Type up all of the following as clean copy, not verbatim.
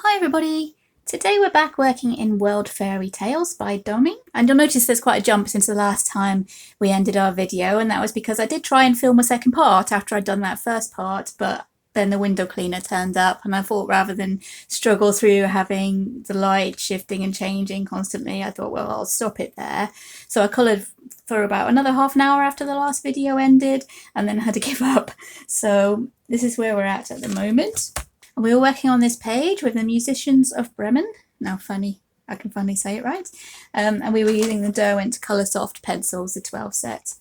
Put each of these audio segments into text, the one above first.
Hi everybody! Today we're back working in World Fairy Tales by Domi, and you'll notice there's quite a jump since the last time we ended our video, and that was because I did try and film a second part after I'd done that first part, but then the window cleaner turned up and I thought rather than struggle through having the light shifting and changing constantly, I thought, well, I'll stop it there. So I coloured for about another half an hour after the last video ended and then had to give up. So this is where we're at the moment. We were working on this page with the Musicians of Bremen. Now, funny, I can finally say it right. And we were using the Derwent Coloursoft pencils, the 12 set.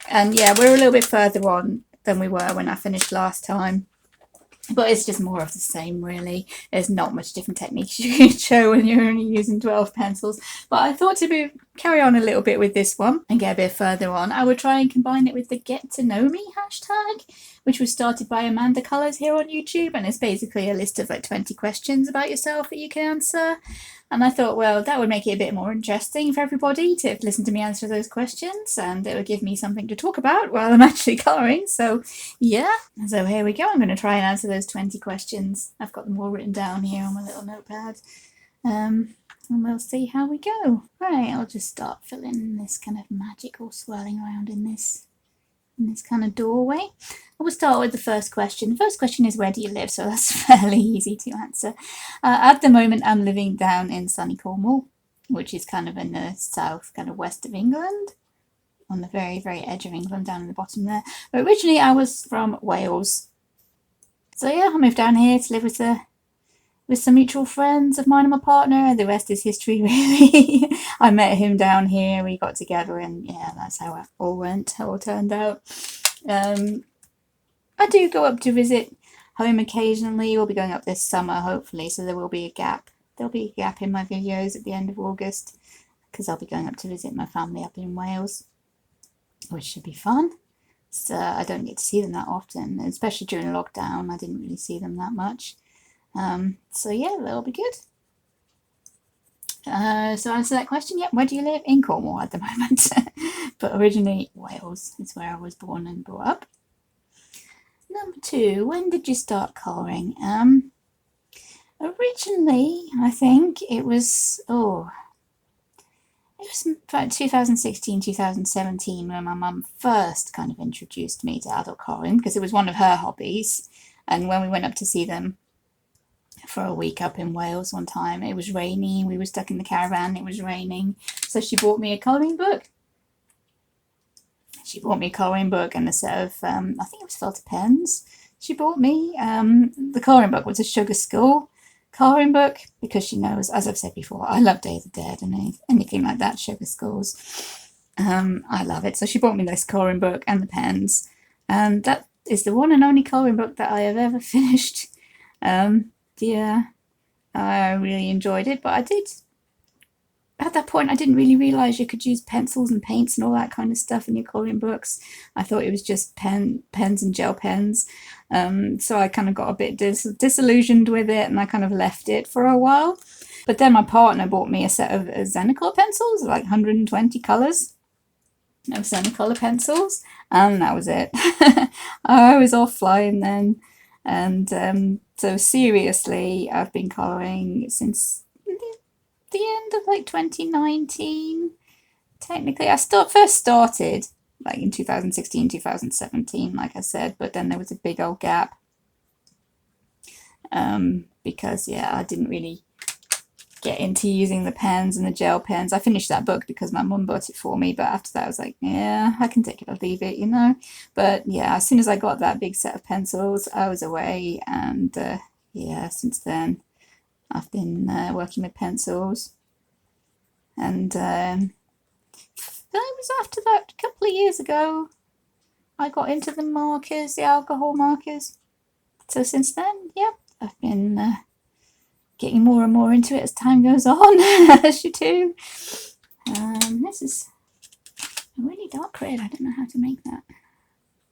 And yeah, we're a little bit further on than we were when I finished last time. But it's just more of the same, really. There's not much different techniques you can show when you're only using 12 pencils. But I thought to carry on a little bit with this one and get a bit further on, I would try and combine it with the Get to Know Me hashtag, which was started by Amanda Colours here on YouTube. And it's basically a list of like 20 questions about yourself that you can answer. And I thought, well, that would make it a bit more interesting for everybody to listen to me answer those questions, and it would give me something to talk about while I'm actually colouring. So yeah, so here we go. I'm going to try and answer those 20 questions. I've got them all written down here on my little notepad. And we'll see how we go. Right, I'll just start filling this kind of magical swirling around in this kind of doorway. I will start with the first question. The first question is, where do you live? So that's fairly easy to answer. At the moment, I'm living down in sunny Cornwall, which is kind of in the south, kind of west of England, on the very, very edge of England, down in the bottom there. But originally, I was from Wales. So yeah, I moved down here to live with some mutual friends of mine and my partner. The rest is history, really. I met him down here, we got together, and yeah, that's how it all went, how it all turned out. I do go up to visit home occasionally. We'll be going up this summer, hopefully, so there will be a gap. There'll be a gap in my videos at the end of August, because I'll be going up to visit my family up in Wales, which should be fun. So I don't get to see them that often, especially during lockdown. I didn't really see them that much. So yeah, that'll be good. So answer that question. Yep, where do you live? In Cornwall at the moment, but originally Wales is where I was born and brought up. Number 2, when did you start colouring? Originally, I think it was about 2016, 2017 when my mum first kind of introduced me to adult colouring, because it was one of her hobbies. And when we went up to see them for a week up in Wales one time, it was raining. We were stuck in the caravan. It was raining, so she bought me a colouring book. She bought me a colouring book and a set of I think it was felt pens. She bought me. The colouring book was a Sugar Skull colouring book, because she knows, as I've said before, I love Day of the Dead and anything like that, Sugar Skulls. I love it. So she bought me this colouring book and the pens, and that is the one and only colouring book that I have ever finished. Yeah, I really enjoyed it, but at that point I didn't really realise you could use pencils and paints and all that kind of stuff in your colouring books. I thought it was just pens and gel pens. So I kind of got a bit disillusioned with it, and I kind of left it for a while. But then my partner bought me a set of Xenocolour pencils, like 120 colours of Xenocolour pencils, and that was it. I was off flying then. And so seriously, I've been colouring since the end of like 2019. Technically, I first started like in 2016, 2017, like I said, but then there was a big old gap. Because yeah, I didn't really get into using the pens and the gel pens. I finished that book because my mum bought it for me, but after that I was like, yeah, I can take it or leave it, you know. But yeah, as soon as I got that big set of pencils, I was away, and yeah, since then I've been working with pencils. And that was after that, a couple of years ago, I got into the markers, the alcohol markers. So since then, yeah, I've been getting more and more into it as time goes on, as you do. This is a really dark red. I don't know how to make that.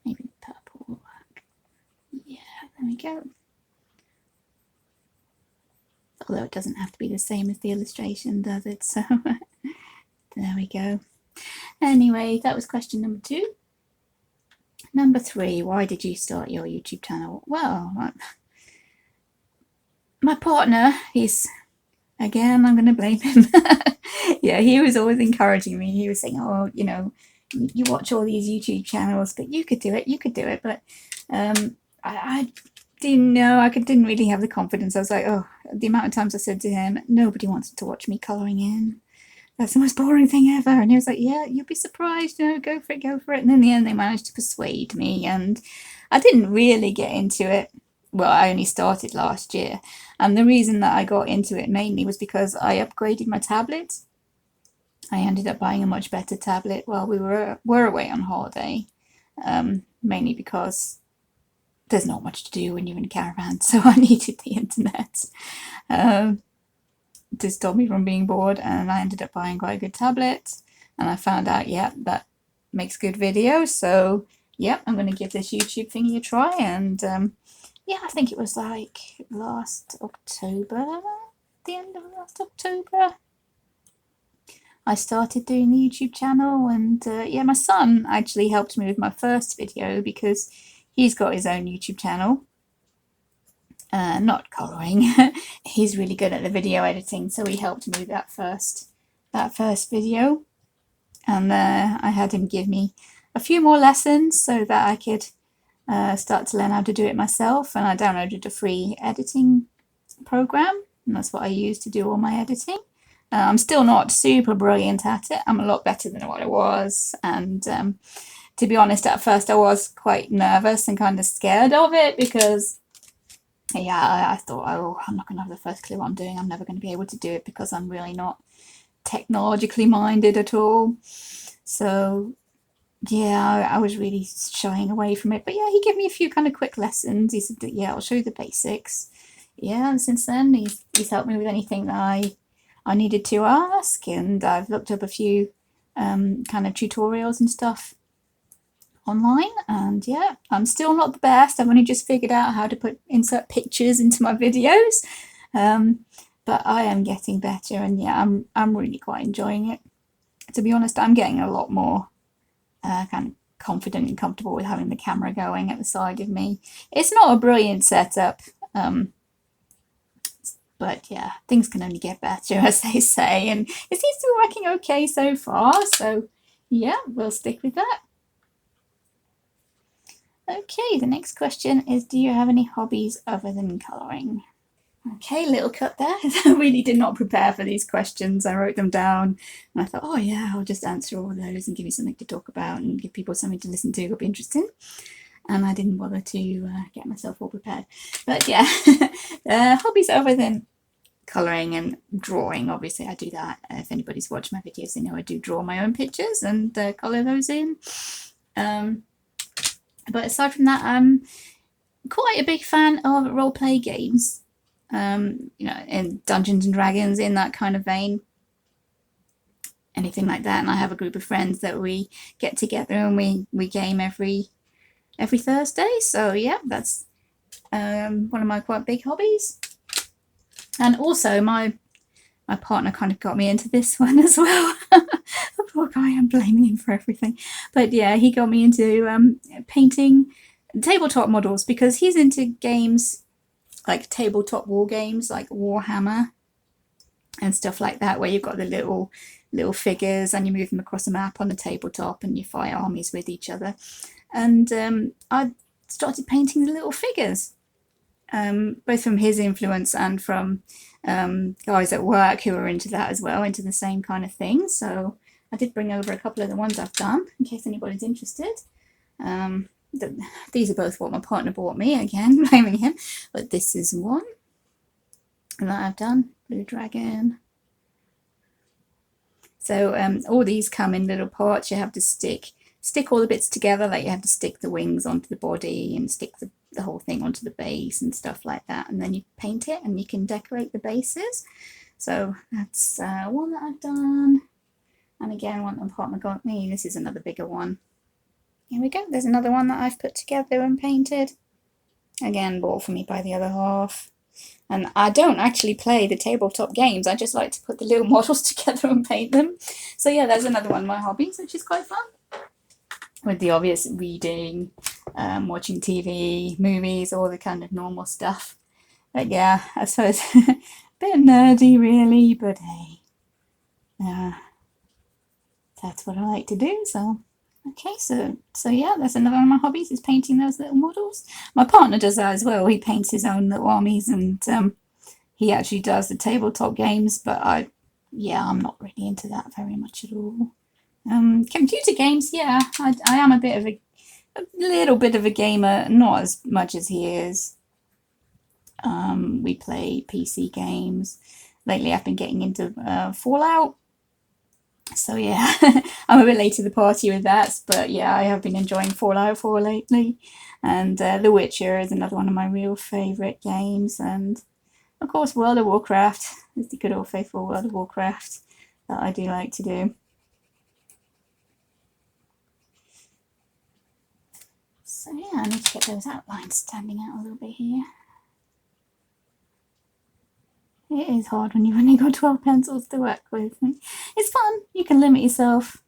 Maybe purple will work. Yeah, there we go. Although it doesn't have to be the same as the illustration, does it? So there we go. Anyway, that was question number 2. Number 3, why did you start your YouTube channel? Well, My partner, again, I'm going to blame him. Yeah, he was always encouraging me. He was saying, oh, you watch all these YouTube channels, but you could do it. But I didn't know, didn't really have the confidence. I was like, oh, the amount of times I said to him, nobody wants to watch me colouring in. That's the most boring thing ever. And he was like, yeah, you'll be surprised, go for it. And in the end, they managed to persuade me. And I didn't really get into it. Well, I only started last year. And the reason that I got into it mainly was because I upgraded my tablet. I ended up buying a much better tablet while we were away on holiday, mainly because there's not much to do when you're in a caravan, so I needed the internet to stop me from being bored, and I ended up buying quite a good tablet, and I found out, yeah, that makes good videos, so yeah, I'm going to give this YouTube thingy a try, and yeah, I think it was like last October, the end of last October, I started doing the YouTube channel, and yeah, my son actually helped me with my first video because he's got his own YouTube channel. Not colouring. He's really good at the video editing, so he helped me with that first video, and I had him give me a few more lessons so that I could start to learn how to do it myself, and I downloaded a free editing program, and that's what I use to do all my editing. I'm still not super brilliant at it. I'm a lot better than what I was, and to be honest, at first I was quite nervous and kind of scared of it because, yeah, I thought, oh, I'm not going to have the first clue what I'm doing. I'm never going to be able to do it because I'm really not technologically minded at all. So, yeah, I was really shying away from it. But yeah, he gave me a few kind of quick lessons. He said, yeah, I'll show you the basics. Yeah, and since then he's helped me with anything that I needed to ask, and I've looked up a few kind of tutorials and stuff online, and yeah, I'm still not the best. I've only just figured out how to insert pictures into my videos, but I am getting better, and yeah, I'm really quite enjoying it. To be honest, I'm getting a lot more kind of confident and comfortable with having the camera going at the side of me. It's not a brilliant setup, but yeah, things can only get better, as they say, and it seems to be working okay so far, so yeah, we'll stick with that. Okay, the next question is, do you have any hobbies other than colouring? Okay, little cut there. I really did not prepare for these questions. I wrote them down and I thought, oh yeah, I'll just answer all those and give you something to talk about and give people something to listen to. It'll be interesting. And I didn't bother to get myself all prepared. But yeah, hobbies other than colouring and drawing. Obviously, I do that. If anybody's watched my videos, they know I do draw my own pictures and colour those in. But aside from that, I'm quite a big fan of role-play games. In Dungeons and Dragons, in that kind of vein. Anything like that. And I have a group of friends that we get together and we game every Thursday. So yeah, that's one of my quite big hobbies. And also my partner kind of got me into this one as well. The poor guy, I'm blaming him for everything. But yeah, he got me into painting tabletop models because he's into games like tabletop war games like Warhammer and stuff like that, where you've got the little figures and you move them across a map on the tabletop and you fight armies with each other. And I started painting the little figures, both from his influence and from guys at work who are into that as well, into the same kind of thing. So I did bring over a couple of the ones I've done in case anybody's interested. These are both what my partner bought me, again, blaming him, but this is one that I've done, Blue Dragon. So all these come in little parts. You have to stick all the bits together, like you have to stick the wings onto the body and stick the whole thing onto the base and stuff like that, and then you paint it and you can decorate the bases. So that's one that I've done, and again, one that my partner got me. This is another bigger one. Here we go, there's another one that I've put together and painted. Again, bought for me by the other half. And I don't actually play the tabletop games, I just like to put the little models together and paint them. So yeah, there's another one of my hobbies, which is quite fun. With the obvious reading, watching TV, movies, all the kind of normal stuff. But yeah, I suppose a bit nerdy really, but hey, that's what I like to do. So okay, so yeah, that's another one of my hobbies is painting those little models. My partner does that as well. He paints his own little armies, and he actually does the tabletop games. But I'm not really into that very much at all. Computer games, yeah, I am a little bit of a gamer, not as much as he is. We play PC games. Lately, I've been getting into Fallout. So yeah, I'm a bit late to the party with that, but yeah, I have been enjoying Fallout 4 lately, and The Witcher is another one of my real favourite games, and of course World of Warcraft is the good old faithful World of Warcraft that I do like to do. So yeah, I need to get those outlines standing out a little bit here. It is hard when you've only got 12 pencils to work with. It's fun, you can limit yourself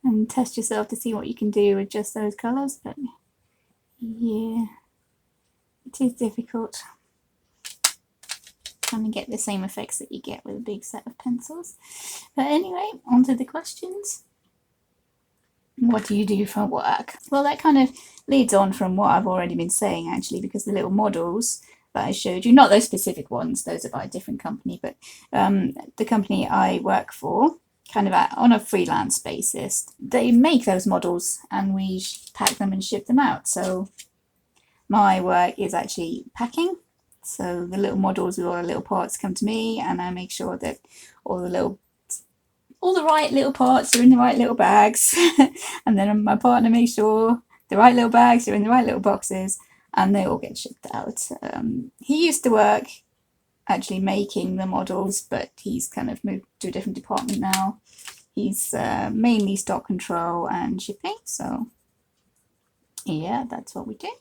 and test yourself to see what you can do with just those colours, but yeah, it is difficult trying to get the same effects that you get with a big set of pencils. But anyway, on to the questions. What do you do for work? Well, that kind of leads on from what I've already been saying, actually, because the little models that I showed you, not those specific ones, those are by a different company, but the company I work for, kind of on a freelance basis, they make those models and we pack them and ship them out. So my work is actually packing. So the little models with all the little parts come to me, and I make sure that all the right little parts are in the right little bags. And then my partner makes sure the right little bags are in the right little boxes, and they all get shipped out. He used to work actually making the models, but he's kind of moved to a different department now. He's mainly stock control and shipping, so yeah, that's what we do.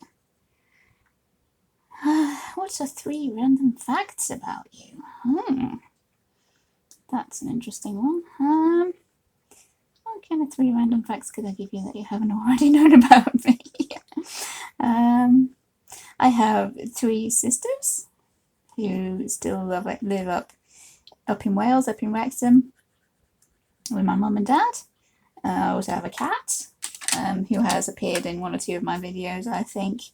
What's the 3 random facts about you? That's an interesting one. What kind of 3 random facts could I give you that you haven't already known about me? I have 3 sisters who still live up in Wales, up in Wrexham, with my mum and dad. I also have a cat who has appeared in 1 or 2 of my videos, I think.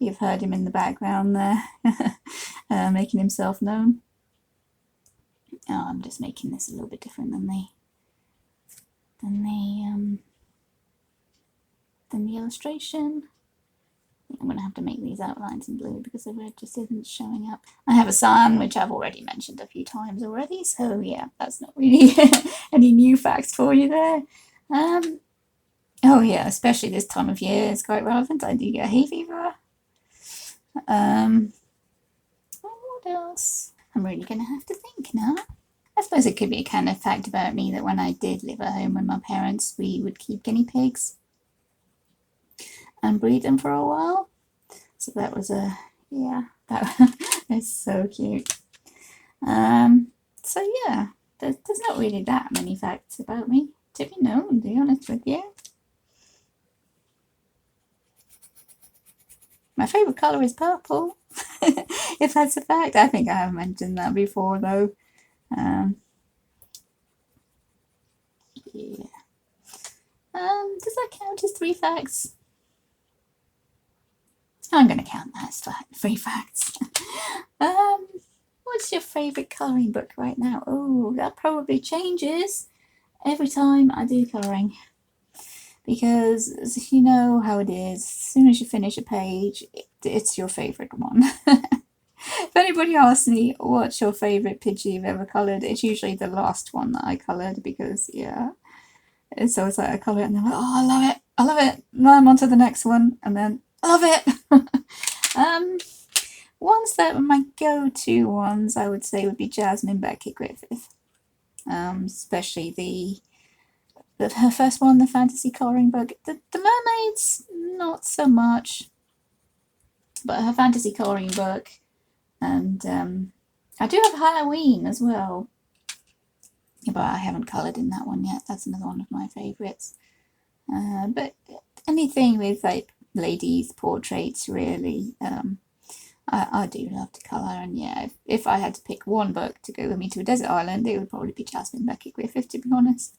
You've heard him in the background there, making himself known. Oh, I'm just making this a little bit different than the illustration. I'm going to have to make these outlines in blue because the red just isn't showing up. I have a son, which I've already mentioned a few times already, so yeah, that's not really any new facts for you there. Oh yeah, especially this time of year is quite relevant. I do get hay fever. What else? I'm really going to have to think now. I suppose it could be a kind of fact about me that when I did live at home with my parents, we would keep guinea pigs and breed them for a while. So that was that is so cute. So yeah, there's not really that many facts about me, to be known, to be honest with you. My favourite colour is purple, if that's a fact. I think I have mentioned that before, though. Yeah. Does that count as 3 facts? I'm going to count that as 3 facts. What's your favourite colouring book right now? Oh, that probably changes every time I do colouring. Because you know how it is, as soon as you finish a page, it's your favourite one. If anybody asks me what's your favourite picture you've ever coloured, it's usually the last one that I coloured, because yeah. So it's like I colour it and they're like, oh, I love it. Now I'm on to the next one, and then I love it. Ones that are my go-to ones, I would say, would be Jasmine Beckett Griffith. Especially her first one, the fantasy colouring book. The mermaids, not so much, but her fantasy colouring book. And I do have Halloween as well, but I haven't coloured in that one yet. That's another one of my favourites. But anything with like ladies' portraits, really, I do love to colour, and yeah, if I had to pick one book to go with me to a desert island, it would probably be Jasmine Beckett Griffith, to be honest.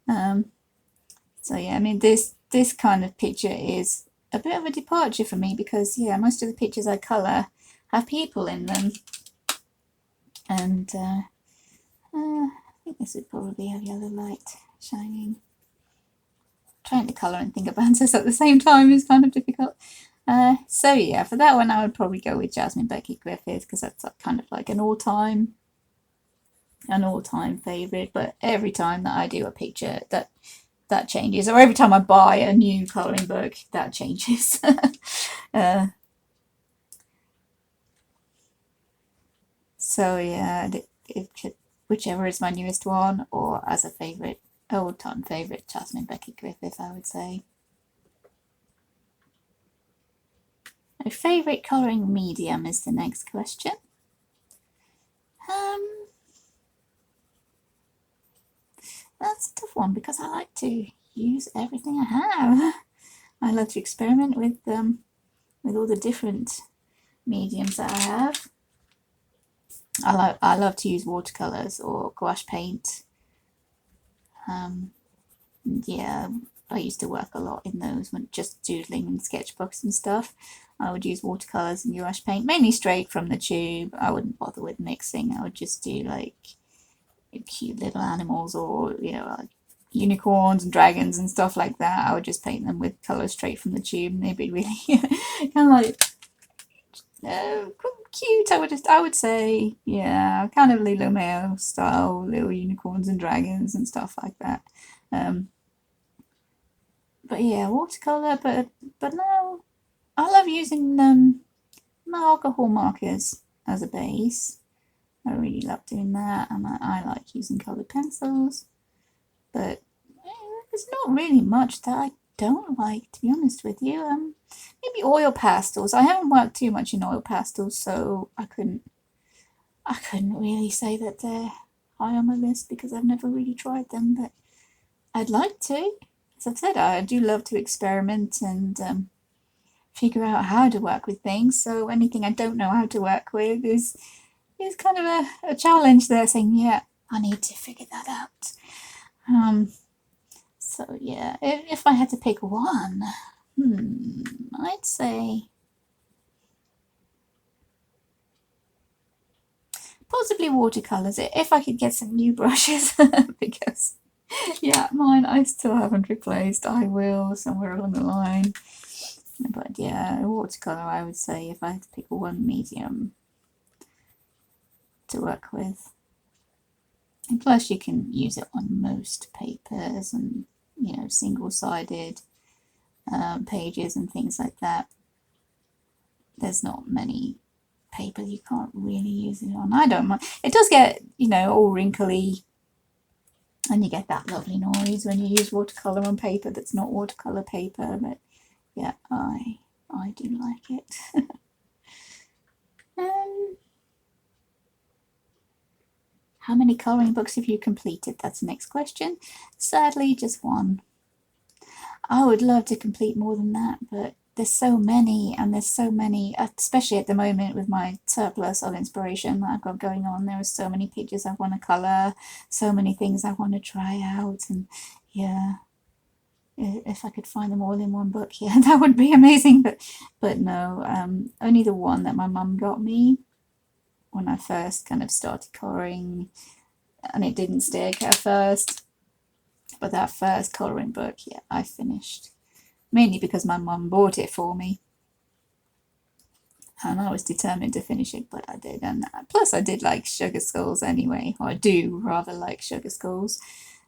So yeah, I mean this kind of picture is a bit of a departure for me because yeah, most of the pictures I colour have people in them, and I think this would probably have yellow light shining. Trying to colour and think of answers at the same time is kind of difficult. So yeah, for that one I would probably go with Jasmine Beckett Griffith because that's kind of like an all-time favourite. But every time that I do a picture, that changes, or every time I buy a new colouring book, that changes. So yeah, whichever is my newest one, or as a favourite, all-time favourite, Jasmine Beckett Griffith, I would say. My favourite colouring medium is the next question. That's a tough one because I like to use everything I have. I love to experiment with all the different mediums that I have. I love to use watercolors or gouache paint. Yeah, I used to work a lot in those when just doodling in sketchbooks and stuff. I would use watercolors and gouache paint, mainly straight from the tube. I wouldn't bother with mixing. I would just do like cute little animals, or like unicorns and dragons and stuff like that. I would just paint them with colours straight from the tube, and they'd be really kind of like cute. I would say, yeah, kind of Lilo Mayo style little unicorns and dragons and stuff like that. But yeah, watercolor. But no, I love using my alcohol markers as a base. I really love doing that, and I like using coloured pencils. But there's not really much that I don't like, to be honest with you. Maybe oil pastels. I haven't worked too much in oil pastels, so I couldn't really say that they're high on my list because I've never really tried them. But I'd like to. As I've said, I do love to experiment and figure out how to work with things. So anything I don't know how to work with is kind of a challenge there, saying, yeah, I need to figure that out. So yeah, if I had to pick one, I'd say possibly watercolors. If I could get some new brushes, because yeah, mine I still haven't replaced. I will somewhere along the line. But yeah, watercolor, I would say, if I had to pick one medium to work with. And plus, you can use it on most papers and single-sided pages and things like that. There's not many paper you can't really use it on. I don't mind. It does get all wrinkly, and you get that lovely noise when you use watercolor on paper that's not watercolor paper. But yeah, I do like it. How many colouring books have you completed? That's the next question. Sadly, just one. I would love to complete more than that, but there's so many, especially at the moment with my surplus of inspiration that I've got going on. There are so many pictures I want to colour, so many things I want to try out, and yeah, if I could find them all in one book, yeah, that would be amazing. But no, only the one that my mum got me when I first kind of started colouring, and it didn't stick at first. But that first colouring book, yeah, I finished. Mainly because my mum bought it for me. And I was determined to finish it, but I did. And plus I did like Sugar Skulls anyway. Or I do rather like Sugar Skulls.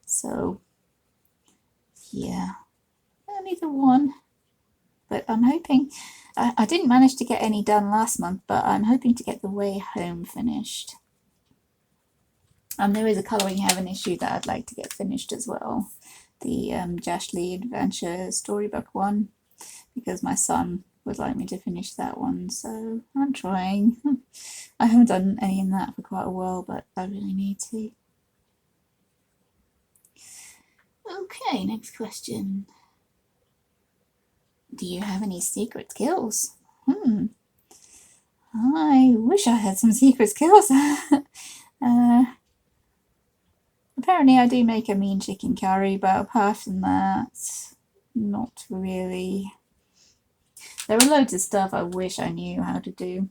So, yeah, only the one. But I'm hoping, I didn't manage to get any done last month, but I'm hoping to get The Way Home finished. And there is a Colouring Heaven issue that I'd like to get finished as well. The Josh Lee Adventure Storybook one, because my son would like me to finish that one, so I'm trying. I haven't done any in that for quite a while, but I really need to. Okay, next question. Do you have any secret skills? I wish I had some secret skills. Apparently I do make a mean chicken curry, but apart from that, not really. There are loads of stuff I wish I knew how to do.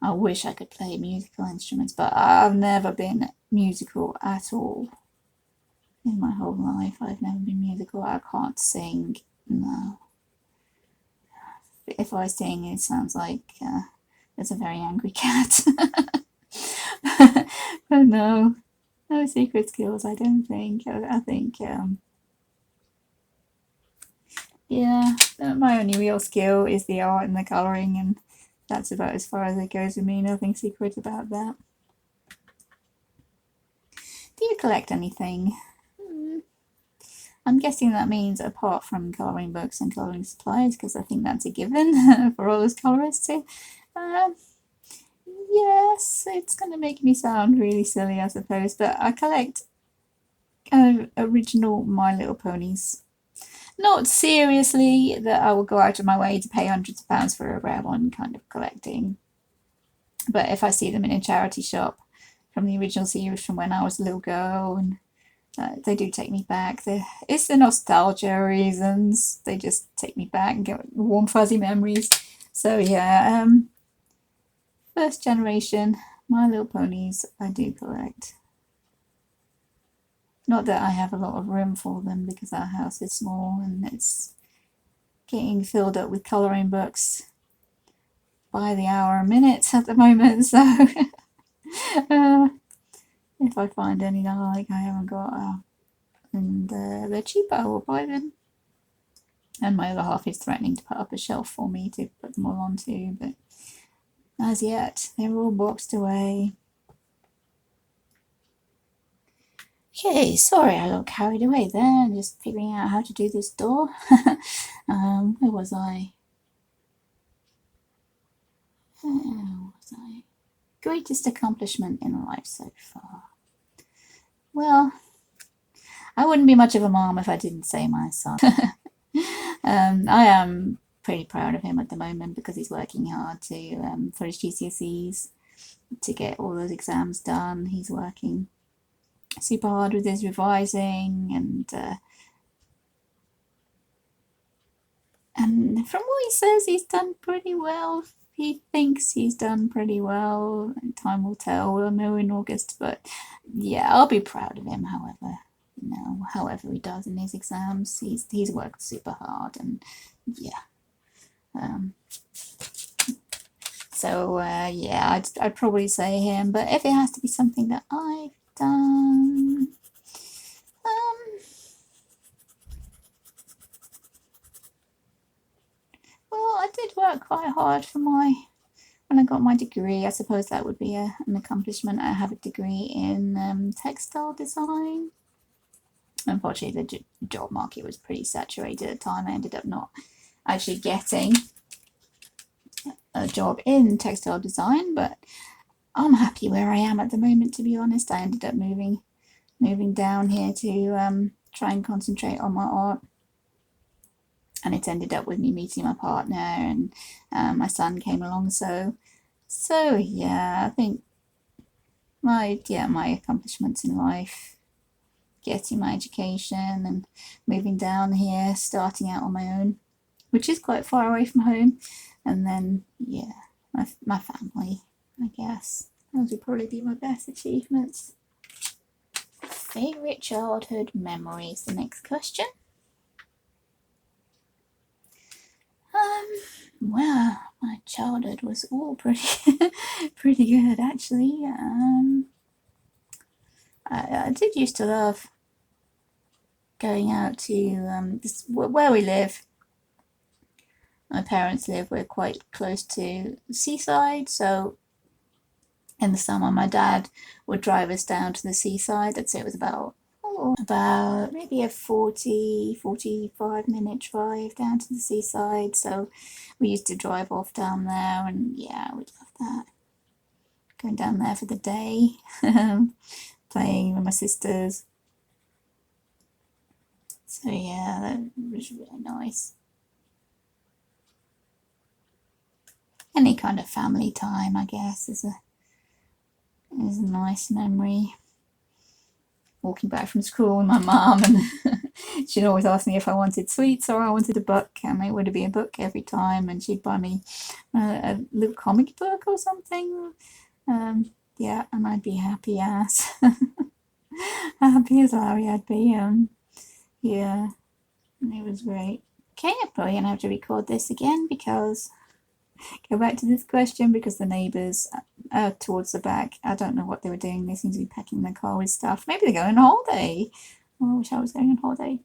I wish I could play musical instruments, but I've never been musical at all. In my whole life, I've never been musical. I can't sing. No. If I sing, it sounds like there's a very angry cat. But no secret skills, I don't think. I think, yeah, my only real skill is the art and the colouring, and that's about as far as it goes with me. Nothing secret about that. Do you collect anything? I'm guessing that means apart from colouring books and colouring supplies, because I think that's a given for all those colourists here. Yes, it's going to make me sound really silly, I suppose, but I collect original My Little Ponies. Not seriously that I will go out of my way to pay hundreds of pounds for a rare one kind of collecting. But if I see them in a charity shop from the original series from when I was a little girl, and they do take me back. It's the nostalgia reasons. They just take me back and get warm fuzzy memories. So yeah, first generation My Little Ponies I do collect. Not that I have a lot of room for them because our house is small and it's getting filled up with colouring books by the hour a minute at the moment. So if I find any that I like, I haven't got, and they're cheap, I will buy them. And my other half is threatening to put up a shelf for me to put them all onto, but as yet, they're all boxed away. Okay, sorry I got carried away there, just figuring out how to do this door. Where was I? Greatest accomplishment in life so far. Well, I wouldn't be much of a mom if I didn't say my son. I am pretty proud of him at the moment because he's working hard to for his GCSEs to get all those exams done. He's working super hard with his revising, and from what he says, he's done pretty well. He thinks he's done pretty well, and time will tell. We'll know in August, but yeah, I'll be proud of him. However he does in his exams, he's worked super hard, and yeah. So yeah, I'd probably say him. But if it has to be something that I've done, well, I did work quite hard for when I got my degree. I suppose that would be an accomplishment. I have a degree in textile design. Unfortunately, the job market was pretty saturated at the time. I ended up not actually getting a job in textile design, but I'm happy where I am at the moment, to be honest. I ended up moving down here to try and concentrate on my art, and it ended up with me meeting my partner, and my son came along. So yeah, I think my accomplishments in life, getting my education and moving down here, starting out on my own, which is quite far away from home, and then yeah, my family, I guess. Those would probably be my best achievements. Favorite childhood memories, the next question. Well, my childhood was all pretty pretty good actually. I did used to love going out to where we live. My parents live. We're quite close to the seaside, so in the summer my dad would drive us down to the seaside. I'd say it was about maybe a 45-minute drive down to the seaside. So we used to drive off down there, and yeah, we'd love that. Going down there for the day, playing with my sisters. So yeah, that was really nice. any kind of family time, I guess, is a nice memory. Walking back from school with my mum, and she'd always ask me if I wanted sweets or I wanted a book, and it would be a book every time, and she'd buy me a little comic book or something. Yeah, and I'd be happy as happy as Larry I'd be. Yeah, it was great. Okay, I'm probably gonna have to record this again because go back to this question because the neighbours towards the back, I don't know what they were doing. They seem to be packing their car with stuff. Maybe they're going on holiday. Oh, I wish I was going on holiday.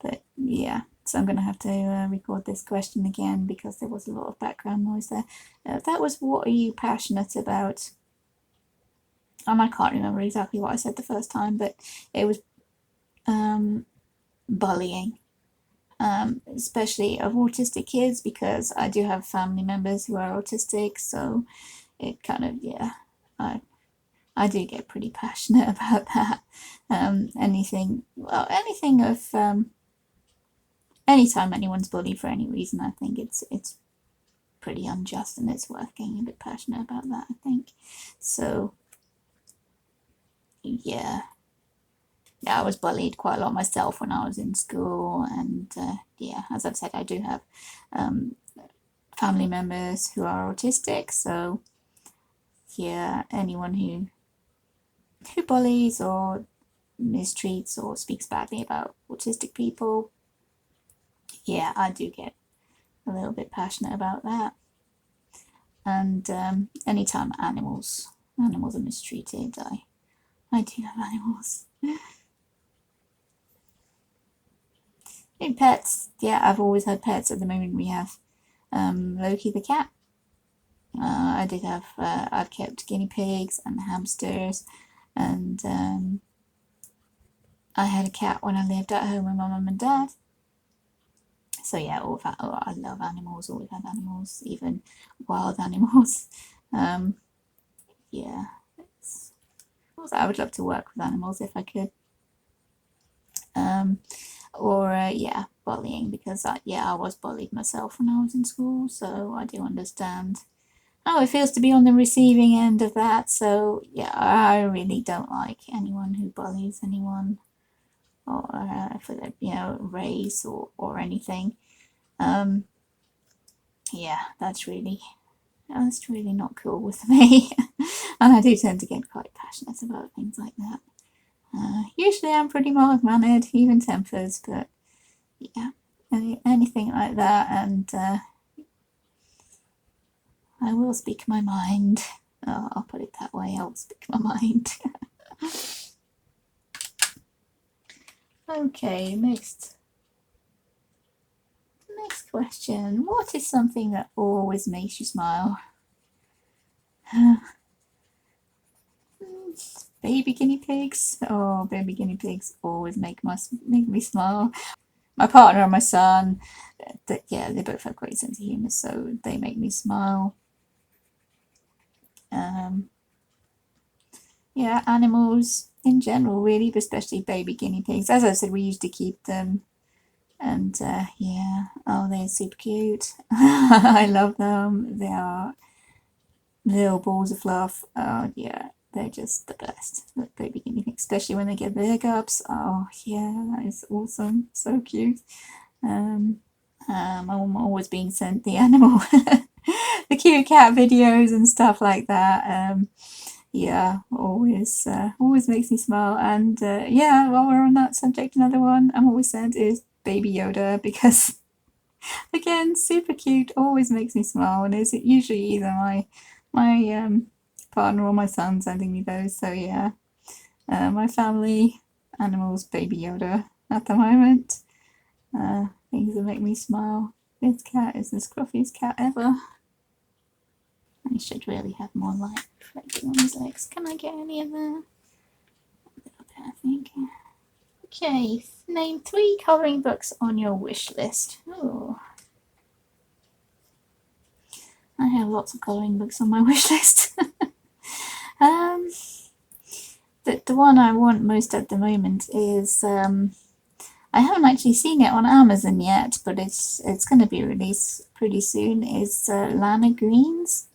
But yeah, so I'm going to have to record this question again because there was a lot of background noise there. That was, what are you passionate about? And I can't remember exactly what I said the first time, but it was bullying. Especially of autistic kids, because I do have family members who are autistic, so it kind of, yeah, I do get pretty passionate about that. Anything of anytime anyone's bullied for any reason, I think it's pretty unjust, and it's worth getting a bit passionate about that, I think. So yeah, I was bullied quite a lot myself when I was in school, and yeah, as I've said, I do have family members who are autistic, so yeah, anyone who bullies or mistreats or speaks badly about autistic people, yeah, I do get a little bit passionate about that. And anytime animals are mistreated, I do love animals. In pets, yeah, I've always had pets. At the moment we have Loki the cat. I did have, I've kept guinea pigs and hamsters, and I had a cat when I lived at home with my mum and dad. So yeah, all of that. Oh, I love animals. Always had animals, even wild animals. Yeah, I would love to work with animals if I could. Or yeah, bullying, because I was bullied myself when I was in school, so I do understand how it feels to be on the receiving end of that. So yeah, I really don't like anyone who bullies anyone, or for their race or anything. Yeah, that's really not cool with me. And I do tend to get quite passionate about things like that. Usually I'm pretty mild-mannered, even tempered, but yeah, anything like that, and I will speak my mind. Oh, I'll put it that way, I'll speak my mind. Okay, next question. What is something that always makes you smile? Baby guinea pigs. Oh, baby guinea pigs always make me smile. My partner and my son, yeah, they both have great sense of humour, so they make me smile. Yeah, animals in general, really, but especially baby guinea pigs. As I said, we used to keep them, and yeah, oh, they're super cute. I love them. They are little balls of fluff. Oh yeah, they're just the best. The baby guinea pigs, especially when they get the hiccups. Oh yeah, that is awesome. So cute. I'm always being sent the animal, the cute cat videos and stuff like that. Yeah, always makes me smile. And yeah, while we're on that subject, another one I'm always sent is Baby Yoda, because again, super cute, always makes me smile, and it's usually either my partner or my son sending me those. So yeah, my family, animals, Baby Yoda at the moment. Things that make me smile. This cat is the scruffiest cat ever. I should really have more light reflecting on his legs. Can I get any of that? I think. Okay, name 3 colouring books on your wish list. Oh, I have lots of colouring books on my wish list. The one I want most at the moment is I haven't actually seen it on Amazon yet, but it's going to be released pretty soon. Is Lana Green's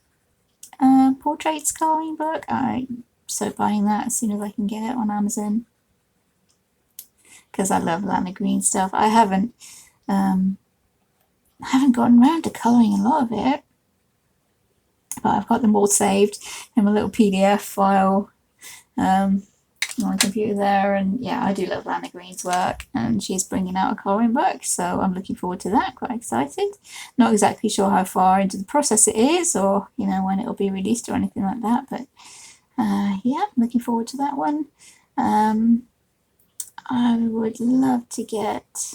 portraits colouring book. I'm so buying that as soon as I can get it on Amazon, because I love Lana Green stuff. I haven't gotten around to colouring a lot of it, but I've got them all saved in my little PDF file on my computer there. And yeah, I do love Lana Green's work, and she's bringing out a colouring book, so I'm looking forward to that. Quite excited. Not exactly sure how far into the process it is, or when it'll be released or anything like that, but yeah, looking forward to that one. I would love to get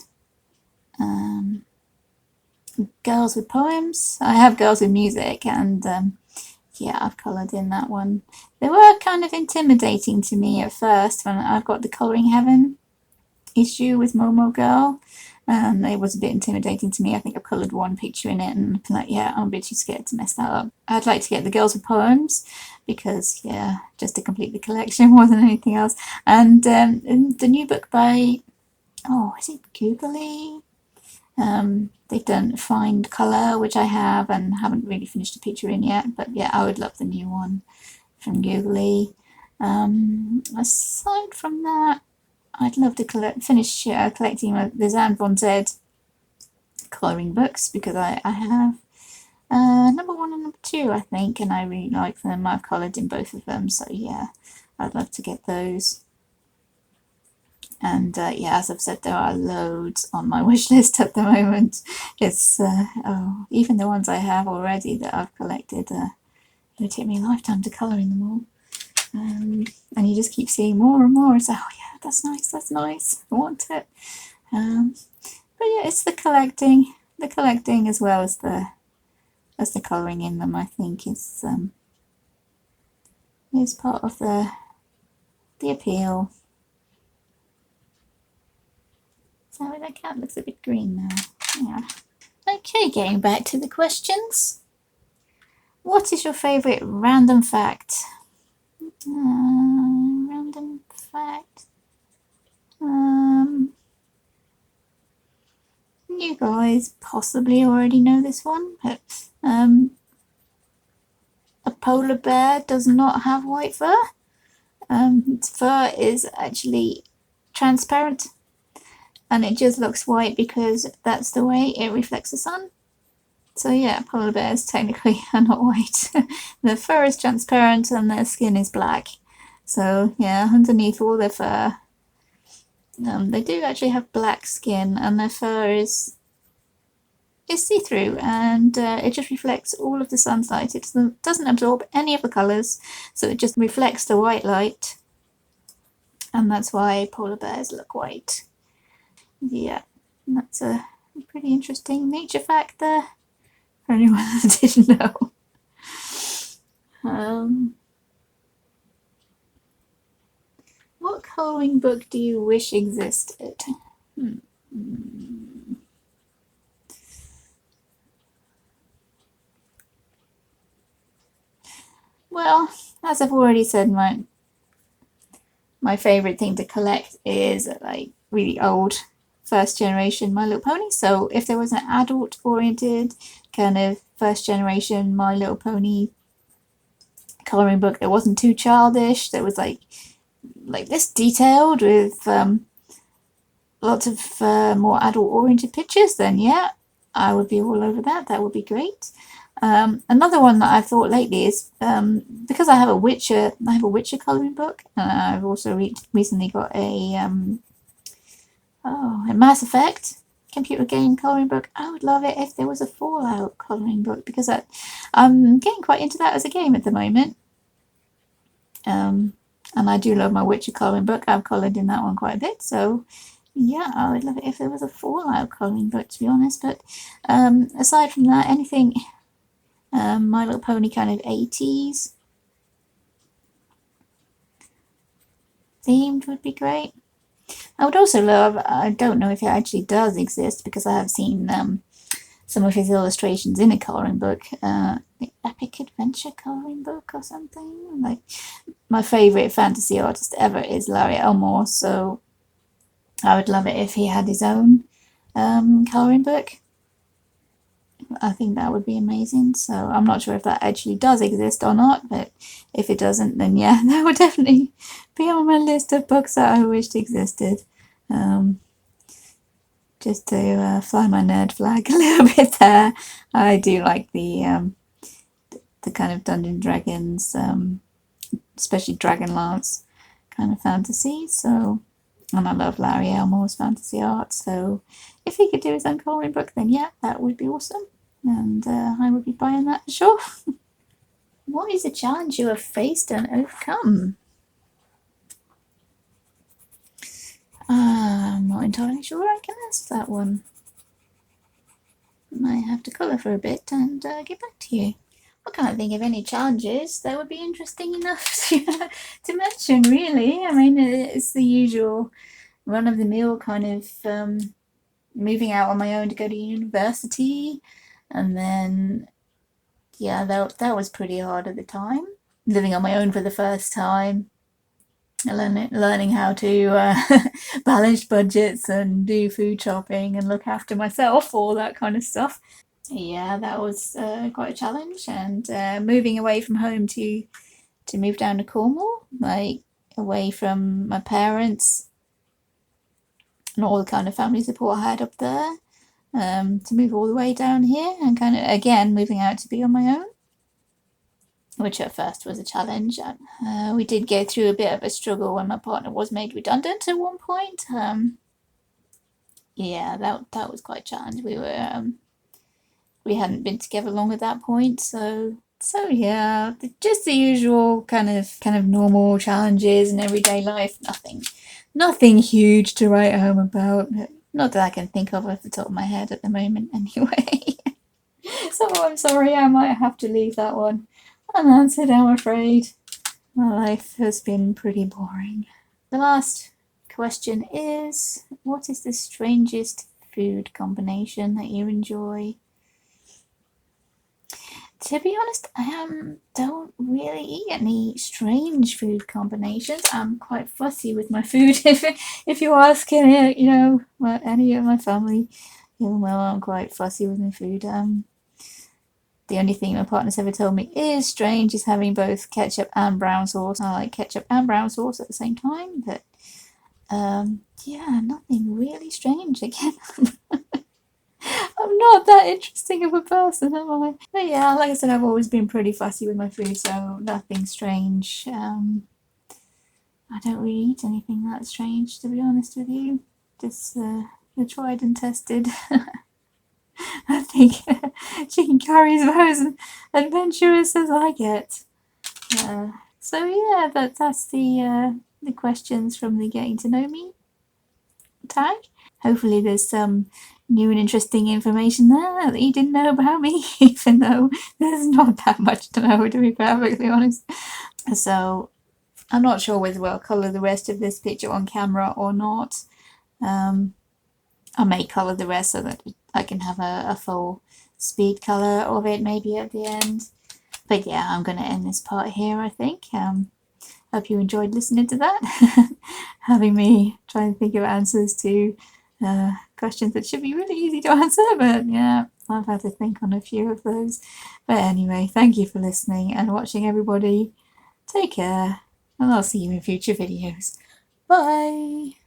Girls with Poems. I have Girls with Music, and yeah, I've coloured in that one. They were kind of intimidating to me at first when I've got the Colouring Heaven issue with Momo Girl. It was a bit intimidating to me. I think I've coloured one picture in it, and I'm like, yeah, I'm a bit too scared to mess that up. I'd like to get the Girls with Poems because, yeah, just to complete the collection more than anything else. And the new book by, is it Googly? They've done Find Colour, which I have and haven't really finished a picture in yet, but yeah, I would love the new one from Googly. Aside from that, I'd love to finish collecting the Zan von Zed colouring books, because I have number 1 and number 2, I think, and I really like them. I've coloured in both of them, so yeah, I'd love to get those. And yeah, as I've said, there are loads on my wish list at the moment. It's even the ones I have already that I've collected, it would take me a lifetime to colour in them all. And you just keep seeing more and more. It's like, oh yeah, that's nice, I want it. But yeah, it's the collecting as well as the colouring in them, I think, is part of the appeal. So that cat looks a bit green now. Yeah. Okay, getting back to the questions. What is your favourite random fact? Random fact. You guys possibly already know this one, but a polar bear does not have white fur. Its fur is actually transparent, and it just looks white because that's the way it reflects the sun. So yeah, polar bears technically are not white. Their fur is transparent and their skin is black. So yeah, underneath all their fur, they do actually have black skin, and their fur is see-through, and it just reflects all of the sunlight. It doesn't absorb any of the colours, so it just reflects the white light, and that's why polar bears look white. Yeah, that's a pretty interesting nature fact there, for anyone that didn't know. What colouring book do you wish existed? Well, as I've already said, my favourite thing to collect is like really old first generation My Little Pony. So if there was an adult oriented kind of first generation My Little Pony colouring book that wasn't too childish, that was like this detailed with lots of more adult oriented pictures, then yeah, I would be all over that. That would be great. Another one that I've thought lately is because I have a Witcher colouring book, and I've also recently got a Mass Effect computer game colouring book. I would love it if there was a Fallout colouring book, because I'm getting quite into that as a game at the moment. And I do love my Witcher colouring book. I've coloured in that one quite a bit, so yeah, I would love it if there was a Fallout colouring book, to be honest. But aside from that, anything My Little Pony kind of 80s themed would be great. I would also love, I don't know if it actually does exist, because I have seen some of his illustrations in a colouring book, the Epic Adventure colouring book or something. Like, my favourite fantasy artist ever is Larry Elmore, so I would love it if he had his own colouring book. I think that would be amazing. So I'm not sure if that actually does exist or not, but if it doesn't, then yeah, that would definitely be on my list of books that I wished existed. Just to fly my nerd flag a little bit there. I do like the kind of Dungeons and Dragons, especially Dragonlance kind of fantasy. So, and I love Larry Elmore's fantasy art. So, if he could do his own coloring book, then yeah, that would be awesome, and I would be buying that for sure. What is a challenge you have faced and overcome? I'm not entirely sure I can answer that one. Might have to colour for a bit and get back to you. I can't think of any challenges that would be interesting enough to mention, really. I mean, it's the usual run of the mill kind of moving out on my own to go to university. And then, yeah, that was pretty hard at the time. Living on my own for the first time, learning how to balance budgets and do food shopping and look after myself, all that kind of stuff. Yeah, that was quite a challenge, and moving away from home to move down to Cornwall, like away from my parents and all the kind of family support I had up there, to move all the way down here and kind of again moving out to be on my own, which at first was a challenge. We did go through a bit of a struggle when my partner was made redundant at one point. Yeah, that was quite a challenge. We hadn't been together long at that point, so yeah, just the usual kind of normal challenges in everyday life. Nothing huge to write home about. Not that I can think of off the top of my head at the moment, anyway. So I'm sorry, I might have to leave that one unanswered, I'm afraid. My life has been pretty boring. The last question is, what is the strangest food combination that you enjoy? To be honest, I don't really eat any strange food combinations. I'm quite fussy with my food. If you ask any, any of my family, you'll know I'm quite fussy with my food. The only thing my partner's ever told me is strange is having both ketchup and brown sauce. I like ketchup and brown sauce at the same time, but yeah, nothing really strange again. I'm not that interesting of a person, am I? But yeah, like I said, I've always been pretty fussy with my food, so nothing strange. I don't really eat anything that strange, to be honest with you. Just the tried and tested. I think chicken curry is about as adventurous as I get. So yeah, that's the questions from the Getting to Know Me tag. Hopefully there's some new and interesting information there that you didn't know about me, even though there's not that much to know, to be perfectly honest. So I'm not sure whether I'll colour the rest of this picture on camera or not. I may colour the rest so that I can have a full speed colour of it maybe at the end. But yeah, I'm going to end this part here, I think. Hope you enjoyed listening to that. Having me try and think of answers to questions that should be really easy to answer, but yeah, I've had to think on a few of those. But anyway, thank you for listening and watching, everybody. Take care, and I'll see you in future videos. Bye!